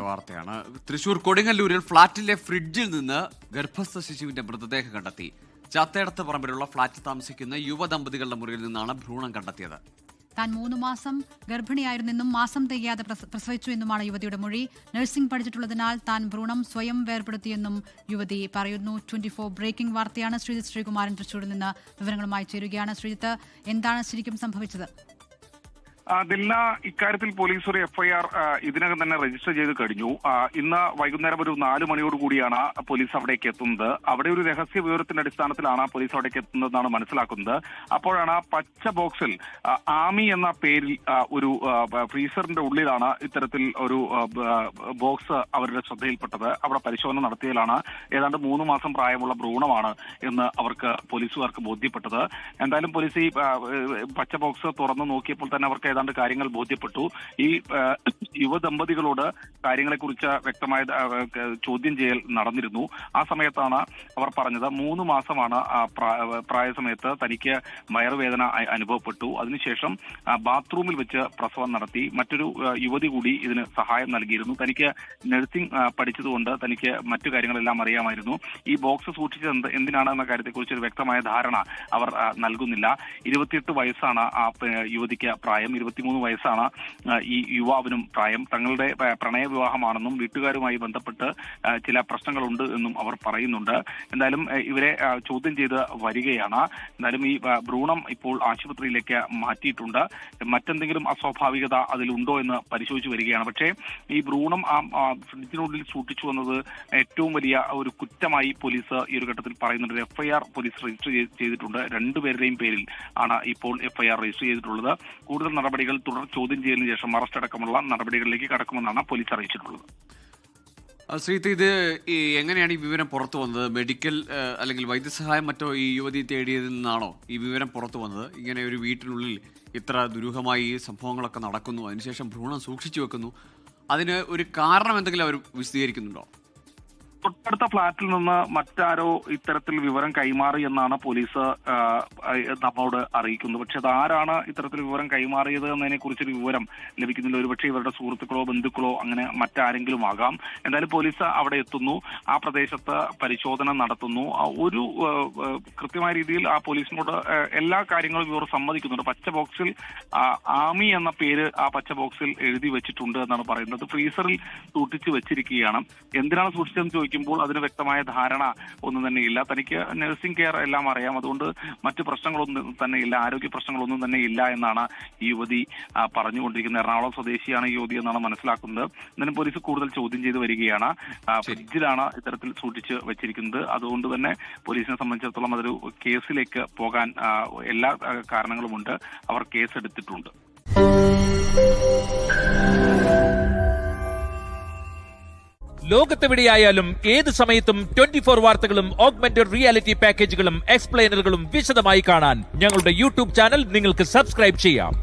വാർത്തയാണ്. തൃശൂർ കൊടുങ്ങല്ലൂരിൽ ഫ്ളാറ്റിലെ ഫ്രിഡ്ജിൽ നിന്ന് ഗർഭസ്ഥ ശിശുവിന്റെ മൃതദേഹം കണ്ടെത്തി. ചാത്തേടത്ത് പറമ്പിലുള്ള ഫ്ളാറ്റിൽ താമസിക്കുന്ന യുവദമ്പതികളുടെ മുറിയിൽ നിന്നാണ് ഭ്രൂണം കണ്ടെത്തിയത്. താൻ 3 മാസം ഗർഭിണിയായിരുന്നെന്നും മാസം തികയാതെ പ്രസവിച്ചു എന്നുമാണ് യുവതിയുടെ മൊഴി. നഴ്സിംഗ് പഠിച്ചിട്ടുള്ളതിനാൽ താൻ ഭ്രൂണം സ്വയം വേർപെടുത്തിയെന്നും യുവതി പറയുന്നു. 24 ബ്രേക്കിംഗ് വാർത്തയാണ്. ശ്രീജിത്ത് ശ്രീകുമാരൻ തൃശൂരിൽ നിന്ന് വിവരങ്ങളുമായി ചേരുകയാണ്. ശ്രീജിത്ത്, എന്താണ് ശരിക്കും സംഭവിച്ചത്? ദിൽന, ഇക്കാര്യത്തിൽ പോലീസ് ഒരു എഫ്ഐആർ ഇതിനകം തന്നെ രജിസ്റ്റർ ചെയ്ത് കഴിഞ്ഞു. ഇന്ന് വൈകുന്നേരം ഒരു 4 മണിയോട് കൂടിയാണ് പോലീസ് അവിടേക്ക് എത്തുന്നത്. അവിടെ ഒരു രഹസ്യ വിവരത്തിന്റെ അടിസ്ഥാനത്തിലാണ് പോലീസ് അവിടേക്ക് എത്തുന്നതെന്നാണ് മനസ്സിലാക്കുന്നത്. അപ്പോഴാണ് പച്ച ബോക്സിൽ ആമി എന്ന പേരിൽ ഒരു ഫ്രീസറിന്റെ ഉള്ളിലാണ് ഇത്തരത്തിൽ ഒരു ബോക്സ് അവരുടെ ശ്രദ്ധയിൽപ്പെട്ടത്. അവിടെ പരിശോധന നടത്തിയതിലാണ് ഏതാണ്ട് 3 മാസം പ്രായമുള്ള ഭ്രൂണമാണ് എന്ന് പോലീസുകാർക്ക് ബോധ്യപ്പെട്ടത്. എന്തായാലും പോലീസ് ഈ പച്ച ബോക്സ് തുറന്നു നോക്കിയപ്പോൾ തന്നെ അവർക്ക് ഏതാണ്ട് കാര്യങ്ങൾ ബോധ്യപ്പെട്ടു. ഈ യുവദമ്പതികളോട് കാര്യങ്ങളെക്കുറിച്ച് വ്യക്തമായ ചോദ്യം ചെയ്യൽ നടന്നിരുന്നു. ആ സമയത്താണ് അവർ പറഞ്ഞത് 3 മാസമാണ് പ്രായസമയത്ത് തനിക്ക് വയറുവേദന അനുഭവപ്പെട്ടു. അതിനുശേഷം ബാത്റൂമിൽ വെച്ച് പ്രസവം നടത്തി. മറ്റൊരു യുവതി കൂടി ഇതിന് സഹായം നൽകിയിരുന്നു. തനിക്ക് നഴ്സിംഗ് പഠിച്ചതുകൊണ്ട് തനിക്ക് മറ്റു കാര്യങ്ങളെല്ലാം അറിയാമായിരുന്നു. ഈ ബോക്സ് സൂക്ഷിച്ചത് എന്തിനാണ് എന്ന കാര്യത്തെക്കുറിച്ച് ഒരു വ്യക്തമായ ധാരണ അവർ നൽകുന്നില്ല. 28 വയസ്സാണ് ആ യുവതിക്ക് പ്രായം. 23 വയസ്സാണ് ഈ യുവാവിനും പ്രായം. തങ്ങളുടെ പ്രണയവിവാഹമാണെന്നും വീട്ടുകാരുമായി ബന്ധപ്പെട്ട് ചില പ്രശ്നങ്ങളുണ്ട് എന്നും അവർ പറയുന്നുണ്ട്. എന്തായാലും ഇവരെ ചോദ്യം ചെയ്ത് വരികയാണ്. എന്തായാലും ഈ ഭ്രൂണം ഇപ്പോൾ ആശുപത്രിയിലേക്ക് മാറ്റിയിട്ടുണ്ട്. മറ്റെന്തെങ്കിലും അസ്വാഭാവികത അതിലുണ്ടോ എന്ന് പരിശോധിച്ച് വരികയാണ്. പക്ഷേ ഈ ഭ്രൂണം ഫ്രിഡ്ജിനുള്ളിൽ സൂക്ഷിച്ചു വന്നത് ഏറ്റവും വലിയ ഒരു കുറ്റമായി പോലീസ് ഈ ഒരു ഘട്ടത്തിൽ പറയുന്നുണ്ട്. എഫ്ഐആർ പോലീസ് രജിസ്റ്റർ ചെയ്തിട്ടുണ്ട്. 2 പേരുടെയും പേരിൽ ആണ് ഇപ്പോൾ എഫ്ഐആർ രജിസ്റ്റർ ചെയ്തിട്ടുള്ളത്. കൂടുതൽ നടപടികൾ തുടർ ചോദ്യം ചെയ്യലിന് ശേഷം അറസ്റ്റ് അടക്കമുള്ള നടപടികളിലേക്ക് കടക്കുമെന്നാണ് പോലീസ് അറിയിച്ചിട്ടുള്ളത്. ശ്രീത്ത്, ഇത് എങ്ങനെയാണ് ഈ വിവരം പുറത്തു വന്നത്? മെഡിക്കൽ അല്ലെങ്കിൽ വൈദ്യസഹായം മറ്റോ ഈ യുവതി തേടിയതിൽ നിന്നാണോ ഈ വിവരം പുറത്തു വന്നത്? ഇങ്ങനെ ഒരു വീട്ടിനുള്ളിൽ ഇത്ര ദുരൂഹമായി സംഭവങ്ങളൊക്കെ നടക്കുന്നു, അതിനുശേഷം ഭ്രൂണം സൂക്ഷിച്ചു വെക്കുന്നു, അതിന് ഒരു കാരണം എന്തെങ്കിലും അവർ വിശദീകരിക്കുന്നുണ്ടോ? തൊട്ടടുത്ത ഫ്ളാറ്റിൽ നിന്ന് മറ്റാരോ ഇത്തരത്തിൽ വിവരം കൈമാറി എന്നാണ് പോലീസ് നമ്മോട് അറിയിക്കുന്നത്. പക്ഷെ അതാരാണ് ഇത്തരത്തിൽ വിവരം കൈമാറിയത് എന്നതിനെ കുറിച്ചൊരു വിവരം ലഭിക്കുന്നില്ല. ഒരുപക്ഷെ ഇവരുടെ സുഹൃത്തുക്കളോ ബന്ധുക്കളോ അങ്ങനെ മറ്റാരെങ്കിലും ആകാം. എന്തായാലും പോലീസ് അവിടെ എത്തുന്നു. ആ പ്രദേശത്ത് പരിശോധന നടത്തുന്നു. ഒരു കൃത്യമായ രീതിയിൽ ആ പോലീസിനോട് എല്ലാ കാര്യങ്ങളും ഇവർ സമ്മതിക്കുന്നുണ്ട്. പച്ച ബോക്സിൽ ആമി എന്ന പേര് ആ പച്ച ബോക്സിൽ എഴുതി വെച്ചിട്ടുണ്ട് എന്നാണ് പറയുന്നത്. ഫ്രീസറിൽ സൂക്ഷിച്ചു വെച്ചിരിക്കുകയാണ്. എന്തിനാണ് സൂക്ഷിച്ചതെന്ന് ചോദിക്കുമ്പോൾ അതിന് വ്യക്തമായ ധാരണ ഒന്നും തന്നെ ഇല്ല. തനിക്ക് നഴ്സിംഗ് കെയർ എല്ലാം അറിയാം, അതുകൊണ്ട് മറ്റു പ്രശ്നങ്ങളൊന്നും തന്നെ ഇല്ല, ആരോഗ്യ പ്രശ്നങ്ങളൊന്നും തന്നെ ഇല്ല എന്നാണ് ഈ യുവതി പറഞ്ഞുകൊണ്ടിരിക്കുന്നത്. എറണാകുളം സ്വദേശിയാണ് ഈ യുവതി എന്നാണ് മനസ്സിലാക്കുന്നത്. എന്നാലും പോലീസ് കൂടുതൽ ചോദ്യം ചെയ്ത് വരികയാണ്. ഫ്രിഡ്ജിലാണ് ഇത്തരത്തിൽ സൂക്ഷിച്ച് വെച്ചിരിക്കുന്നത്. അതുകൊണ്ട് തന്നെ പോലീസിനെ സംബന്ധിച്ചിടത്തോളം അതൊരു കേസിലേക്ക് പോകാൻ എല്ലാ കാരണങ്ങളുമുണ്ട്. അവർ കേസെടുത്തിട്ടുണ്ട്. ലോകത്തെവിടെയായാലും ഏത് സമയത്തും 24 വാർത്തകളും ഓഗ്മെന്റഡ് റിയാലിറ്റി പാക്കേജുകളും എക്സ്പ്ലെയിനറുകളും വിശദമായി കാണാൻ ഞങ്ങളുടെ യൂട്യൂബ് ചാനൽ നിങ്ങൾക്ക് സബ്സ്ക്രൈബ് ചെയ്യാം.